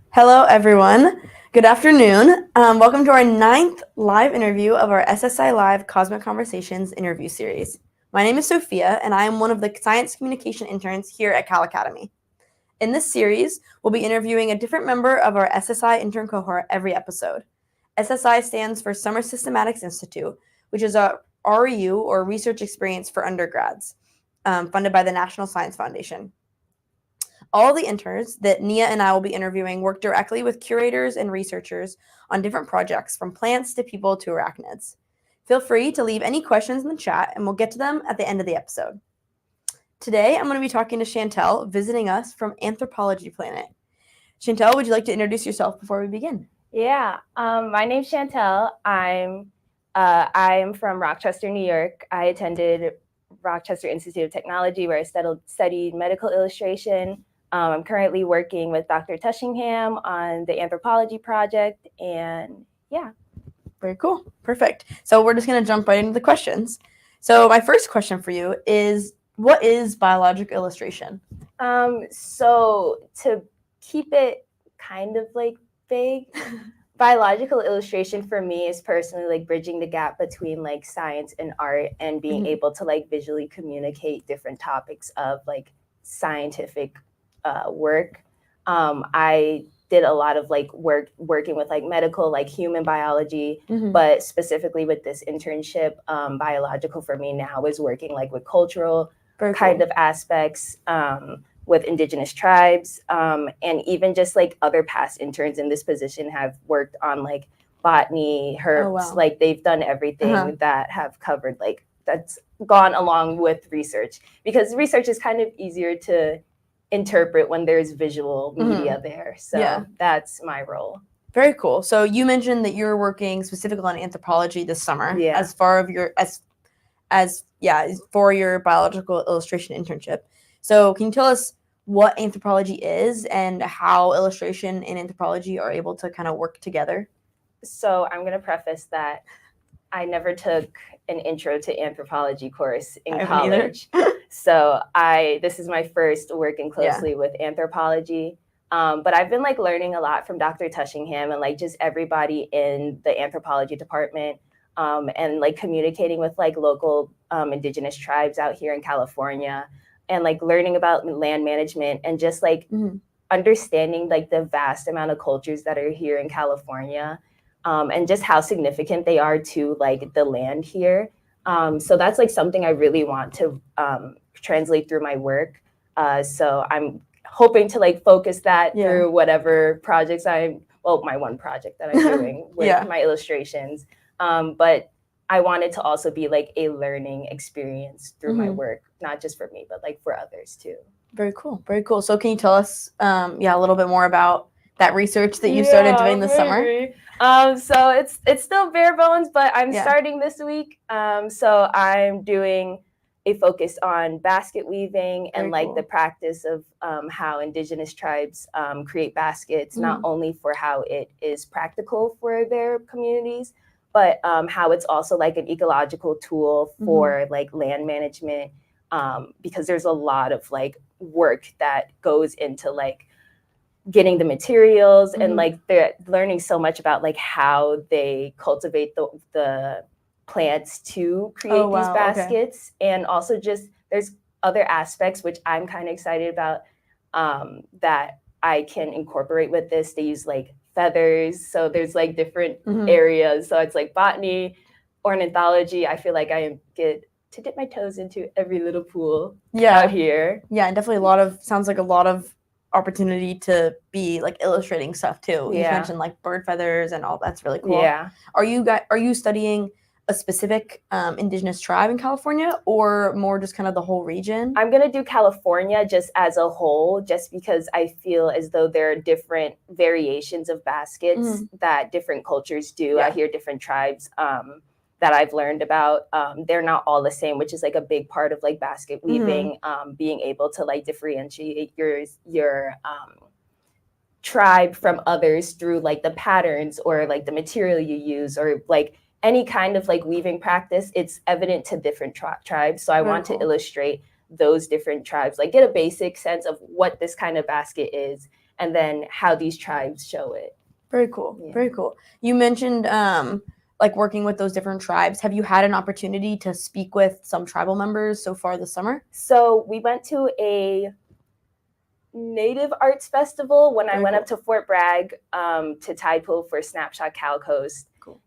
Hello, everyone. Good afternoon. Welcome to our 9th live interview of our SSI Live Cosmic Conversations interview series. My name is Sophia, and I am one of the science communication interns here at Cal Academy. In this series, we'll be interviewing a different member of our SSI intern cohort every episode. SSI stands for Summer Systematics Institute, which is a REU, or Research Experience for Undergrads, funded by the National Science Foundation. All the interns that Nia and I will be interviewing work directly with curators and researchers on different projects, from plants to people to arachnids. Feel free to leave any questions in the chat, and we'll get to them at the end of the episode. Today, I'm going to be talking to Shantel, visiting us from Anthropology Planet. Shantel, would you like to introduce yourself before we begin? Yeah, my name's Shantel. I'm from Rochester, New York. I attended Rochester Institute of Technology, where I studied medical illustration. I'm currently working with Dr. Tushingham on the anthropology project, and yeah. Very cool. Perfect. So we're just going to jump right into the questions. So my first question for you is, what is biological illustration? So to keep it kind of like vague, biological illustration for me is personally like bridging the gap between like science and art, and being able to like visually communicate different topics of like scientific work. I did a lot of like working with like medical, like human biology, but specifically with this internship, biological for me now is working like with cultural kind of aspects, with indigenous tribes, and even just like other past interns in this position have worked on like botany, herbs. Like they've done everything that have covered like that's gone along with research, because research is kind of easier to interpret when there's visual media there. So that's my role. Very cool. So you mentioned that you're working specifically on anthropology this summer as far of your for your biological illustration internship. So can you tell us what anthropology is and how illustration and anthropology are able to kind of work together? So I'm going to preface that I never took an intro to anthropology course in college. So this is my first working closely with anthropology. But I've been like learning a lot from Dr. Tushingham and like just everybody in the anthropology department, and like communicating with like local indigenous tribes out here in California, and like learning about land management, and just like understanding like the vast amount of cultures that are here in California, and just how significant they are to like the land here. So that's like something I really want to translate through my work. So I'm hoping to like focus that through whatever projects my one project that I'm doing with my illustrations. But I want it to also be like a learning experience through my work, not just for me, but like for others too. Very cool. Very cool. So can you tell us a little bit more about that research that you started doing this summer? So it's still bare bones, but I'm starting this week. So I'm doing a focus on basket weaving and like the practice of how indigenous tribes create baskets, not only for how it is practical for their communities, but how it's also like an ecological tool for like land management, because there's a lot of like work that goes into like getting the materials, and like they're learning so much about like how they cultivate the plants to create these baskets. And also just there's other aspects which I'm kind of excited about, that I can incorporate with this. They use like feathers, so there's like different areas. So it's like botany, ornithology. I feel like I get to dip my toes into every little pool out here. Yeah, and definitely sounds like a lot of opportunity to be like illustrating stuff too. You mentioned like bird feathers and all. That's really cool. Yeah. Are you studying a specific indigenous tribe in California, or more just kind of the whole region? I'm going to do California just as a whole, just because I feel as though there are different variations of baskets that different cultures do out here, different tribes that I've learned about. They're not all the same, which is like a big part of like basket weaving, being able to like differentiate your tribe from others through like the patterns or like the material you use, or like any kind of like weaving practice. It's evident to different tribes. So I want to illustrate those different tribes, like get a basic sense of what this kind of basket is, and then how these tribes show it. Very cool. Yeah. Very cool. You mentioned like working with those different tribes. Have you had an opportunity to speak with some tribal members so far this summer? So we went to a Native Arts Festival when I went up to Fort Bragg to tide pool for Snapshot Cal Coast. Cool.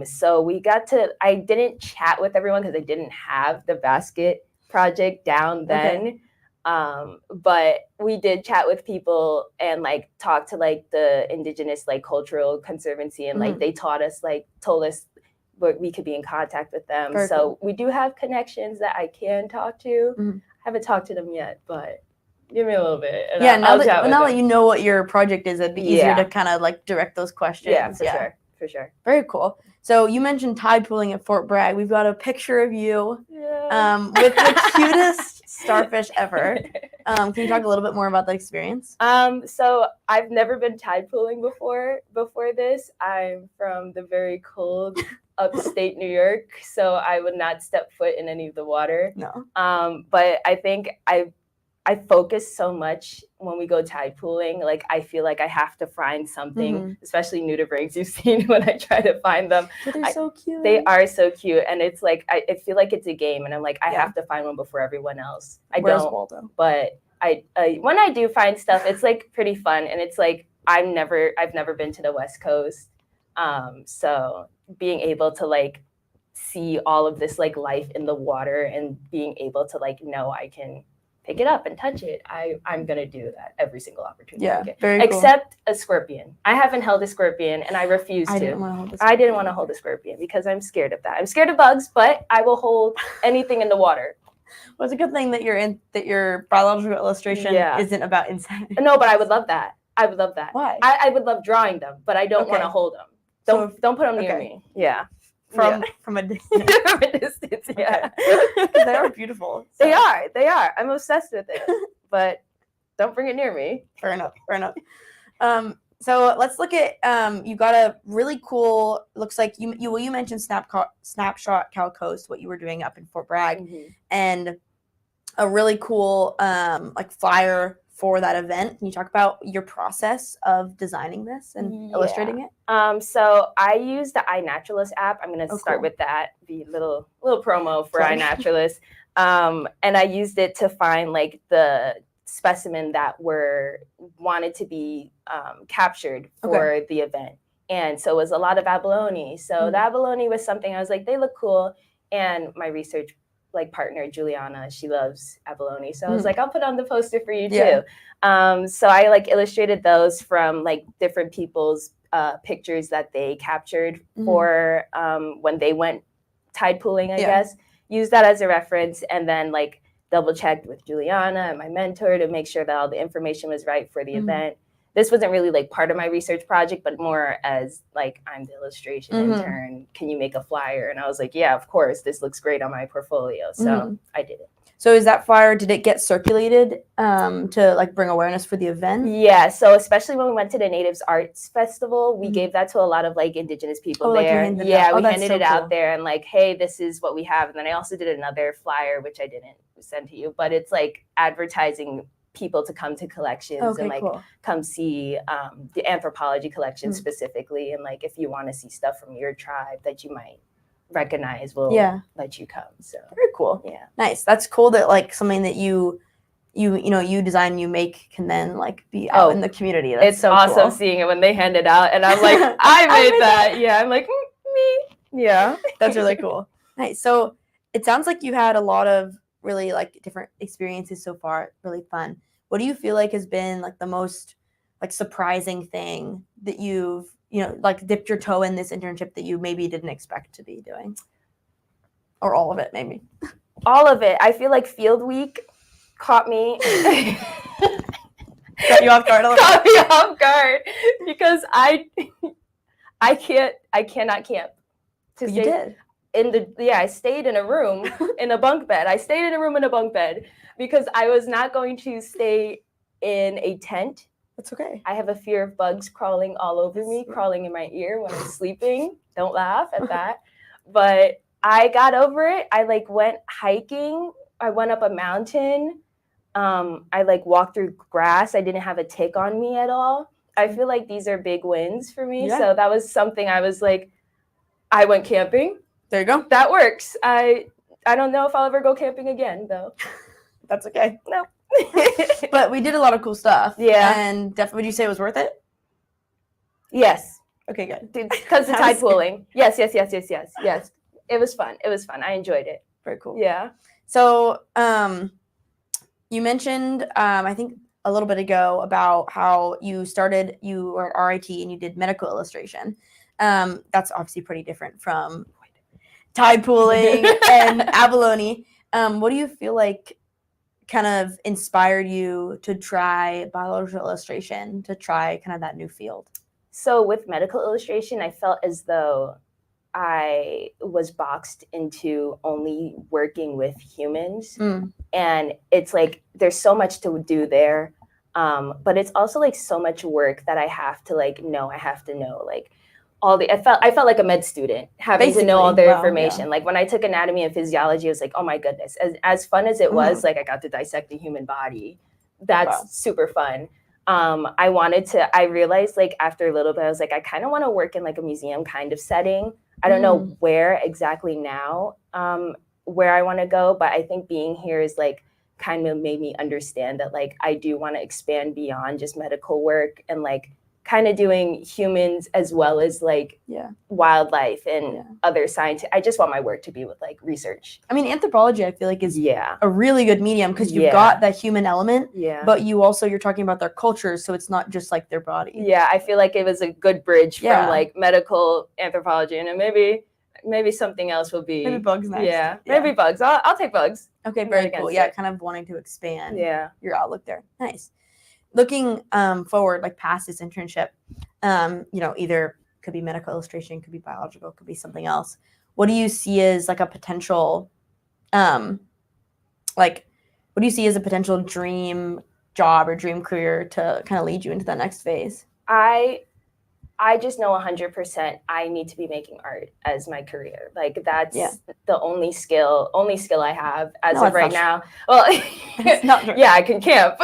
So we got to, I didn't chat with everyone because I didn't have the basket project down then. But we did chat with people and like talk to like the indigenous like cultural conservancy, and like they told us we could be in contact with them. Very cool. We do have connections that I can talk to. I haven't talked to them yet, but give me a little bit. And now that you know what your project is, it'd be easier to kind of like direct those questions. Yeah, for sure. Very cool. So you mentioned tide pooling at Fort Bragg. We've got a picture of you with the cutest starfish ever. Can you talk a little bit more about the experience? So I've never been tide pooling before this. I'm from the very cold upstate New York, so I would not step foot in any of the water. No. But I think I focus so much when we go tide pooling. Like I feel like I have to find something, especially nudibranchs. You've seen when I try to find them. But they're so cute. They are so cute, and it's like I feel like it's a game, and I'm like I have to find one before everyone else. Where's Waldo? But I when I do find stuff, it's like pretty fun, and it's like I've never been to the West Coast, so being able to like see all of this like life in the water and being able to like know I can pick it up and touch it. I'm gonna do that every single opportunity. Yeah, I get. very cool. Except a scorpion. I haven't held a scorpion, and I refuse to. I didn't want to hold a scorpion because I'm scared of that. I'm scared of bugs, but I will hold anything in the water. Well, it's a good thing that your biological illustration isn't about insects. No, but I would love that. I would love that. Why? I would love drawing them, but I don't want to hold them. Don't put them near me. Yeah. From a distance. From a distance, yeah. They are beautiful. So. They are. I'm obsessed with it. But don't bring it near me. Fair enough. So let's look at you got a really cool, looks like you mentioned Snapshot Cal Coast, what you were doing up in Fort Bragg, and a really cool like flyer for that event. Can you talk about your process of designing this and illustrating it? So I use the iNaturalist app. I'm going to start with that, the little promo for iNaturalist. And I used it to find like the specimen that wanted to be captured for the event. And so it was a lot of abalone. So the abalone was something I was like, they look cool. And my research like partner Juliana, she loves abalone, so I was like, I'll put on the poster for you too. So I like illustrated those from like different people's pictures that they captured for when they went tide pooling, I guess. Use that as a reference, and then like double checked with Juliana and my mentor to make sure that all the information was right for the event. This wasn't really like part of my research project, but more as like, I'm the illustration intern. Can you make a flyer? And I was like, yeah, of course. This looks great on my portfolio. So I did it. So is that flyer, did it get circulated to like bring awareness for the event? Yeah. So especially when we went to the Natives Arts Festival, we gave that to a lot of like indigenous people there. Like we handed it out there and like, hey, this is what we have. And then I also did another flyer, which I didn't send to you, but it's like advertising people to come to collections and like come see the anthropology collection specifically, and like if you want to see stuff from your tribe that you might recognize, we'll let you come. So very cool. Yeah, nice. That's cool that like something that you design, you make can then like be out in the community. That's it's so awesome cool. Seeing it when they hand it out, and I'm like, I made that. Yeah, I'm like me. Yeah, that's really cool. Nice. So it sounds like you had a lot of really like different experiences so far. Really fun. What do you feel like has been like the most like surprising thing that you've like dipped your toe in this internship that you maybe didn't expect to be doing, or all of it maybe? All of it. I feel like Field Week caught me. Caught you off guard a little. Caught me off guard because I cannot camp. You did. I stayed in a room in a bunk bed. I stayed in a room in a bunk bed because I was not going to stay in a tent. That's okay. I have a fear of bugs crawling all over me, crawling in my ear when I'm sleeping. Don't laugh at that. But I got over it. I like went hiking went up a mountain. I like walked through grass. I didn't have a tick on me at all. I feel like these are big wins for me. Yeah. So that was something I was like, I went camping. There you go. That works. I don't know if I'll ever go camping again though. That's okay. No. But we did a lot of cool stuff. Yeah. And definitely, would you say it was worth it? Yes. Okay, good. Because the tide pooling. Yes. It was fun. I enjoyed it. Very cool. Yeah. So, you mentioned, I think a little bit ago about how you were at RIT and you did medical illustration. That's obviously pretty different from tide pooling and abalone. What do you feel like kind of inspired you to try biological illustration, to try kind of that new field? So with medical illustration, I felt as though I was boxed into only working with humans. And it's like, there's so much to do there. But it's also like so much work that I have to like know. I have to know like all the, I felt like a med student having to know all their information. Yeah. Like when I took anatomy and physiology, it was like, oh my goodness, as fun as it was, like I got to dissect the human body. That's super fun. I realized like after a little bit, I was like, I kind of want to work in like a museum kind of setting. I don't know where exactly now, where I want to go, but I think being here is like kind of made me understand that like I do want to expand beyond just medical work and like kind of doing humans as well as like wildlife and other science. I just want my work to be with like research. I mean, anthropology, I feel like is a really good medium because you've got that human element, but you're talking about their cultures, so it's not just like their body. Yeah, I feel like it was a good bridge from like medical anthropology, and then maybe something else will be maybe bugs next. Yeah, maybe bugs. I'll take bugs. Okay, very cool. Yeah, kind of wanting to expand your outlook there. Nice. Looking forward, like past this internship, either could be medical illustration, could be biological, could be something else. What do you see as like a potential, what do you see as a potential dream job or dream career to kind of lead you into that next phase? I just know 100% I need to be making art as my career. Like that's the only skill I have as of right now. Well, it's not true. Yeah, I can camp.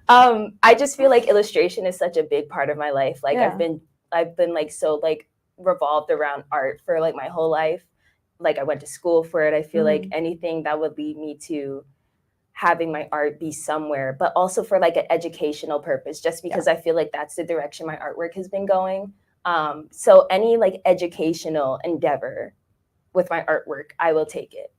I just feel like illustration is such a big part of my life. Like I've been like so like revolved around art for like my whole life. Like I went to school for it. I feel like anything that would lead me to having my art be somewhere, but also for like an educational purpose, just because I feel like that's the direction my artwork has been going. So any like educational endeavor with my artwork, I will take it.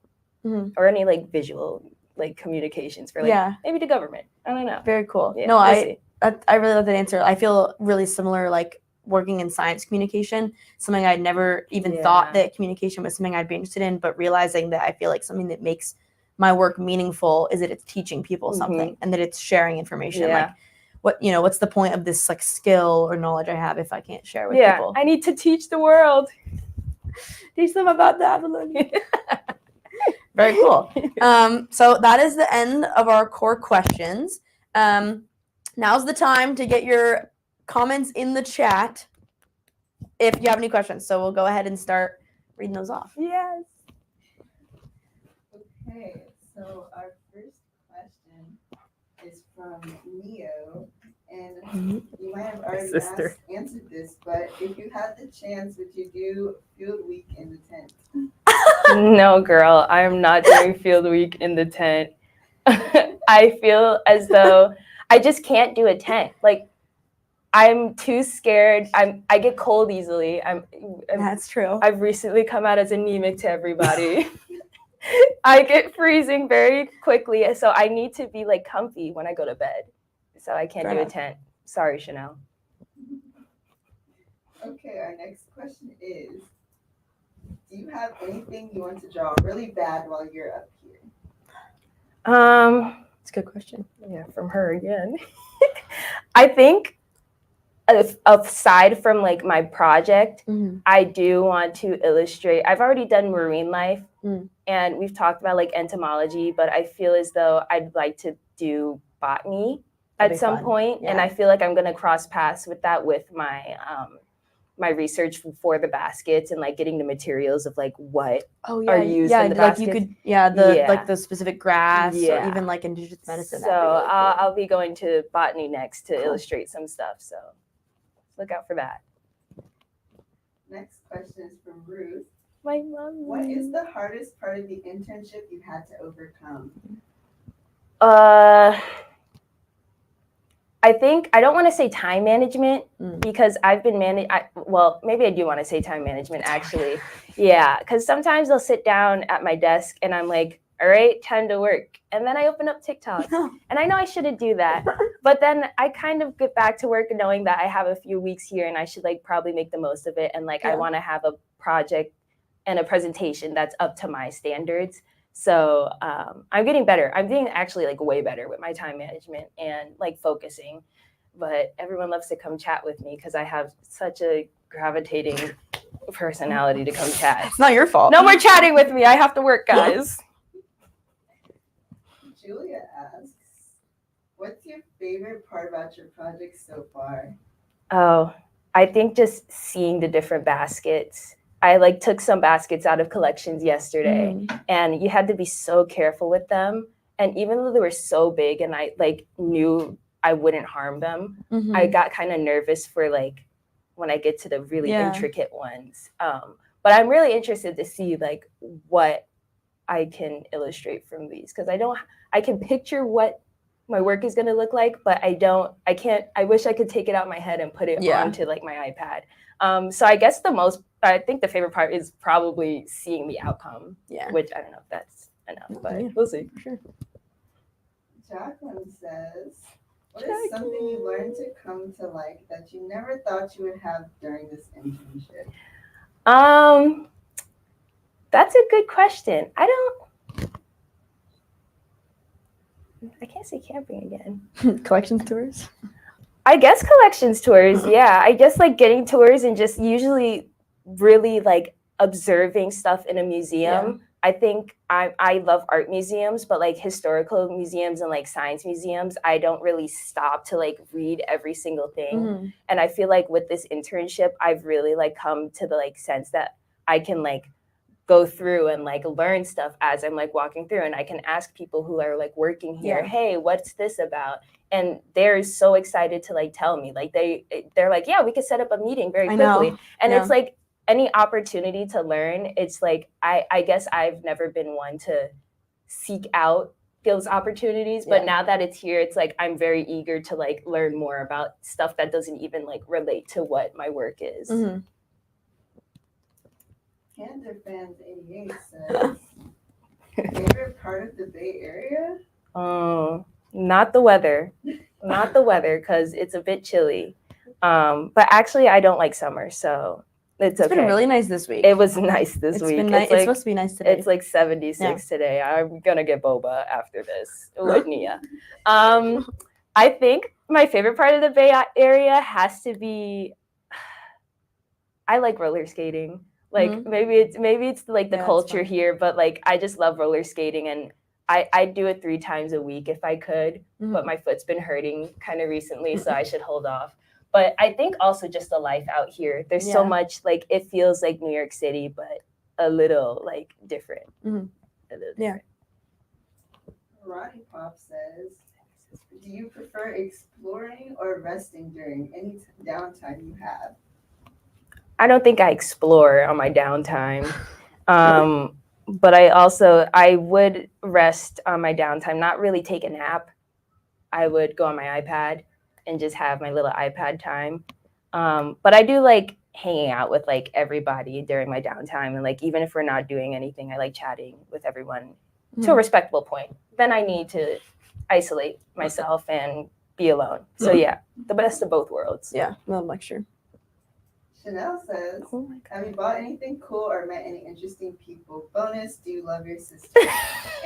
Or any like visual like communications for like maybe the government. I don't know. Very cool. Yeah, I really love that answer. I feel really similar, like working in science communication, something I'd never even thought that communication was something I'd be interested in, but realizing that I feel like something that makes my work meaningful is that it's teaching people something and that it's sharing information. Like what's the point of this like skill or knowledge I have if I can't share with people? I need to teach the world. Teach them about the abalone. Very cool. So that is the end of our core questions. Now's the time to get your comments in the chat if you have any questions. So we'll go ahead and start reading those off. Yes. Okay, so our first question is from Neo, and you might have already answered this, but if you had the chance, would you do field week in the tent? No, girl, I am not doing field week in the tent. I feel as though I just can't do a tent. Like I'm too scared. I get cold easily. That's true. I've recently come out as anemic to everybody. I get freezing very quickly, so I need to be like comfy when I go to bed. So I can't do a tent. Sorry, Chanel. Okay, our next question is, do you have anything you want to draw really bad while you're up here? It's a good question. Yeah, from her again. I think aside from like my project, I do want to illustrate. I've already done marine life and we've talked about like entomology, but I feel as though I'd like to do botany at some point. And I feel like I'm going to cross paths with that with my my research for the baskets and like getting the materials of like what are used in the baskets. Like you could, like the specific grass or even like indigenous medicine. So really cool. I'll be going to botany next to illustrate some stuff. So look out for that. Next question is from Ruth. My mom. What is the hardest part of the internship you had to overcome? I think I don't want to say time management because I've been well, maybe I do want to say time management actually. Yeah, because sometimes I'll sit down at my desk and I'm like, all right, time to work. And then I open up TikTok and I know I shouldn't do that. But then I kind of get back to work knowing that I have a few weeks here and I should like probably make the most of it. And like, I want to have a project and a presentation that's up to my standards. So I'm getting better. I'm getting actually like way better with my time management and like focusing. But everyone loves to come chat with me because I have such a gravitating personality to come chat. It's not your fault. No more chatting with me. I have to work, guys. Julia asks, what's your favorite part about your project so far? Oh, I think just seeing the different baskets. I like took some baskets out of collections yesterday and you had to be so careful with them. And even though they were so big and I like knew I wouldn't harm them, I got kind of nervous for like when I get to the really intricate ones. But I'm really interested to see like what I can illustrate from these because I can picture what my work is going to look like, but I wish I could take it out of my head and put it onto like my iPad. So I guess I think the favorite part is probably seeing the outcome, which I don't know if that's enough, but we'll see. Sure. Jacqueline says, what is something you learned to come to like that you never thought you would have during this internship? That's a good question. I can't say camping again. Collections tours? I guess collections tours, yeah. I guess like getting tours and just usually really like observing stuff in a museum. I think I love art museums, but like historical museums and like science museums, I don't really stop to like read every single thing. And I feel like with this internship, I've really like come to the like sense that I can like go through and like learn stuff as I'm like walking through, and I can ask people who are like working here, hey, what's this about? And they're so excited to like tell me, like they're like, yeah, we could set up a meeting very quickly. And it's like any opportunity to learn. It's like I guess I've never been one to seek out those opportunities, but now that it's here, it's like I'm very eager to like learn more about stuff that doesn't even like relate to what my work is. Cancer Fans 88 says, favorite part of the Bay Area? Oh, not the weather. Not the weather, because it's a bit chilly. But actually, I don't like summer, so it's okay. It's been really nice this week. It was nice this week. It's supposed to be nice today. It's like 76 today. I'm going to get boba after this. With Nia. I think my favorite part of the Bay Area has to be, I like roller skating. Like maybe it's like the culture here, but like I just love roller skating, and I do it 3 times a week if I could, but my foot's been hurting kind of recently, so I should hold off. But I think also just the life out here. There's so much, like it feels like New York City, but a little like different. A little different. Roddy Pop says, do you prefer exploring or resting during any downtime you have? I don't think I explore on my downtime. But I would rest on my downtime, not really take a nap. I would go on my iPad and just have my little iPad time. But I do like hanging out with like everybody during my downtime. And like, even if we're not doing anything, I like chatting with everyone to a respectable point. Then I need to isolate myself and be alone. So yeah, the best of both worlds. Yeah, well, lecture. Chanel says, have you bought anything cool or met any interesting people? Bonus, do you love your sister?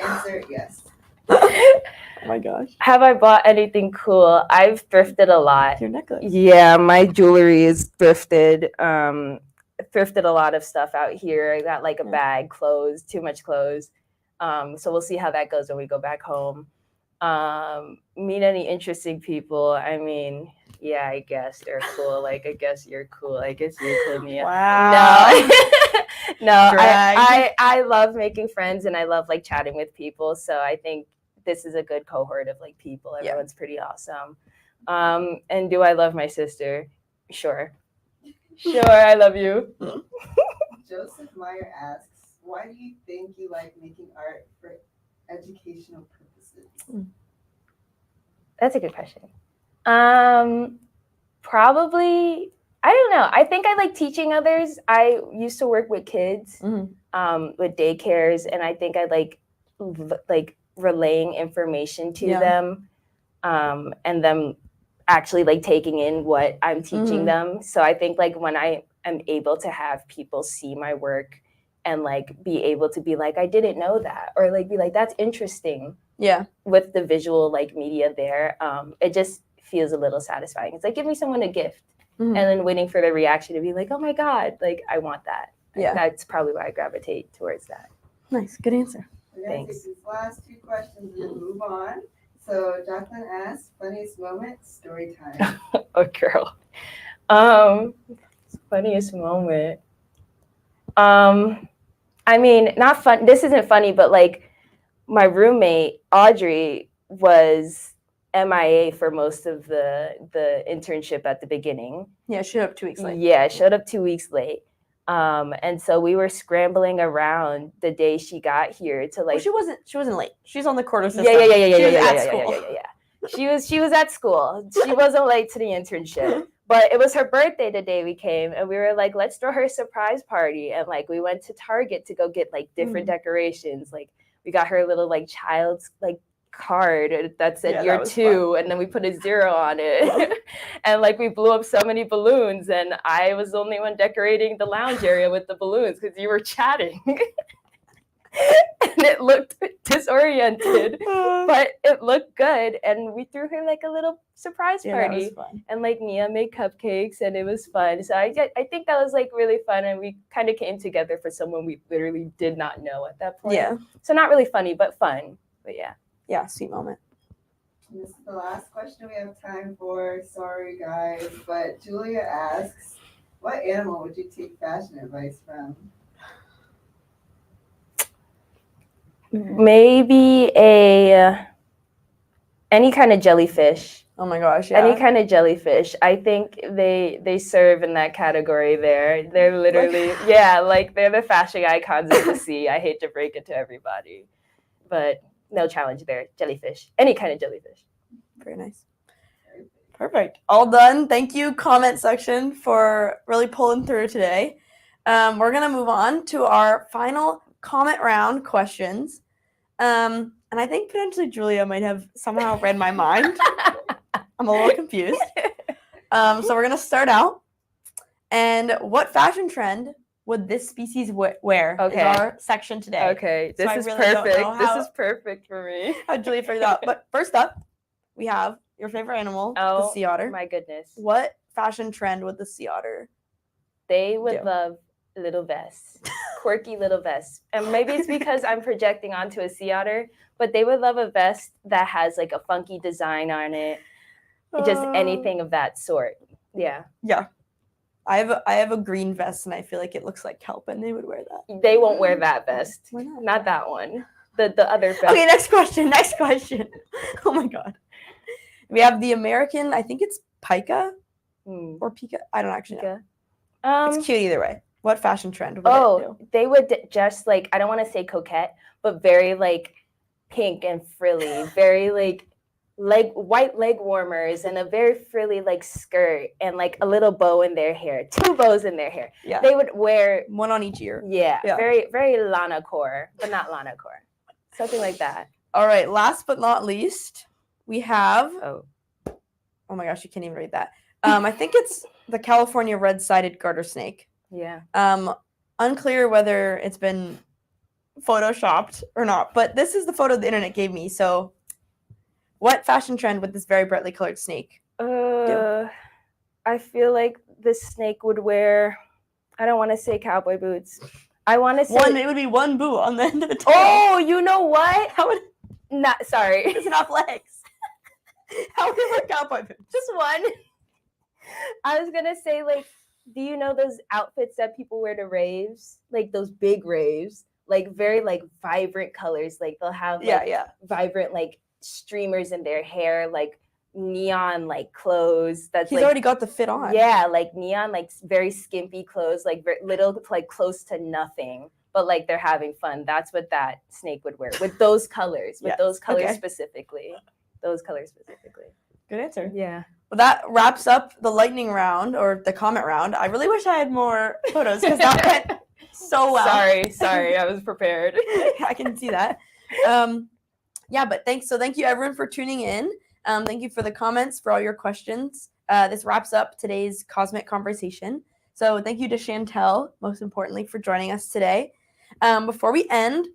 Answer, yes. Oh my gosh. Have I bought anything cool? I've thrifted a lot. Your necklace. Yeah, my jewelry is thrifted. Thrifted a lot of stuff out here. I got like a bag, clothes, too much clothes. So we'll see how that goes when we go back home. Meet any interesting people. I mean, yeah, I guess they're cool. Like, I guess you're cool. I guess you're cool, Mia. Wow. No, I love making friends and I love like chatting with people. So I think this is a good cohort of like people. Everyone's pretty awesome. And do I love my sister? Sure. Sure, I love you. Joseph Meyer asks, why do you think you like making art for educational purposes? That's a good question. Probably, I don't know. I think I like teaching others. I used to work with kids, with daycares, and I think I like relaying information to them, and them actually like taking in what I'm teaching them. So I think like when I am able to have people see my work and like be able to be like, I didn't know that, or like be like, that's interesting. Yeah. With the visual like media there, it just feels a little satisfying. It's like give me someone a gift and then waiting for the reaction to be like, oh my God, like I want that. Yeah. That's probably why I gravitate towards that. Nice. Good answer. We're going to take these last 2 questions and move on. So Jacqueline asks, funniest moment, story time. Oh girl. Funniest moment. I mean, not fun. This isn't funny, but like my roommate, Audrey, was MIA for most of the internship at the beginning. Yeah, showed up 2 weeks late. Yeah, showed up 2 weeks late. And so we were scrambling around the day she got here to like. Well, she wasn't late. She's on the quarter system. Yeah. She was at school. She wasn't late to the internship. But it was her birthday the day we came, and we were like, let's throw her a surprise party. And like we went to Target to go get like different decorations. Like we got her a little like child's like card that said year 2, and then we put a 0 on it. And like we blew up so many balloons, and I was the only one decorating the lounge area with the balloons because you were chatting. And it looked disoriented, but it looked good. And we threw her like a little surprise party. That was fun. And like Mia made cupcakes, and it was fun. So I think that was like really fun, and we kind of came together for someone we literally did not know at that point. Yeah. So not really funny, but fun. But yeah. Yeah, sweet moment. This is the last question we have time for. Sorry, guys. But Julia asks, what animal would you take fashion advice from? Maybe any kind of jellyfish. Oh my gosh, yeah. Any kind of jellyfish. I think they serve in that category there. They're literally, like they're the fashion icons of the sea. I hate to break it to everybody, but no challenge there. Jellyfish. Any kind of jellyfish. Very nice. Perfect. All done. Thank you, comment section, for really pulling through today. We're going to move on to our final comment round questions. And I think potentially Julia might have somehow read my mind. I'm a little confused. So we're going to start out. And what fashion trend would this species wear? Okay. Is our section today. Okay. This is perfect. This is perfect for me. How Julia figured out. But first up, we have your favorite animal, the sea otter. My goodness. What fashion trend would the sea otter They would love little vests, quirky little vests. And maybe it's because I'm projecting onto a sea otter, but they would love a vest that has like a funky design on it. Just anything of that sort. Yeah. Yeah. I have a green vest, and I feel like it looks like kelp, and they would wear that. They won't wear that vest. Why not? Not that one. The other vest. Okay, next question. Oh my God. We have the American, I think it's Pika or Pika. I don't actually know. It's cute either way. What fashion trend would it do? They would just like, I don't want to say coquette, but very like pink and frilly, very like white leg warmers and a very frilly like skirt and like a little bow in their hair, 2 bows in their hair. Yeah. They would wear one on each ear. Yeah. Very, very Lana core, but not Lana core. Something like that. All right. Last but not least, we have. Oh my gosh, you can't even read that. I think it's the California red-sided garter snake. Yeah. Unclear whether it's been photoshopped or not, but this is the photo the internet gave me. So, what fashion trend would this very brightly colored snake do? I feel like this snake would wear. I don't want to say cowboy boots. I want to say it would be one boot on the end of the tail. Oh, you know what? How would? Not sorry. It's enough legs. How would it wear cowboy boots? Just one. I was gonna say, like, do you know those outfits that people wear to raves? Like those big raves, like very like vibrant colors. Like they'll have like vibrant like streamers in their hair, like neon like clothes. That's he's like, already got the fit on. Yeah, like neon, like very skimpy clothes, like very little, like close to nothing. But like they're having fun. That's what that snake would wear with those colors. With those colors specifically. Those colors specifically. Good answer. Yeah. Well, that wraps up the lightning round or the comment round. I really wish I had more photos because that went so well. Sorry, I was prepared. I can see that. But thank you everyone for tuning in. Thank you for the comments, for all your questions. This wraps up today's Cosmic Conversation. So thank you to Shantel, most importantly, for joining us today. Before we end,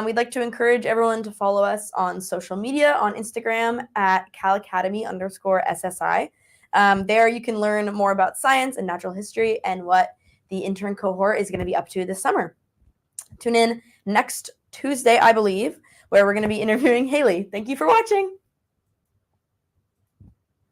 we'd like to encourage everyone to follow us on social media, on Instagram at calacademy_SSI. There you can learn more about science and natural history and what the intern cohort is going to be up to this summer. Tune in next Tuesday, I believe, where we're going to be interviewing Haley. Thank you for watching.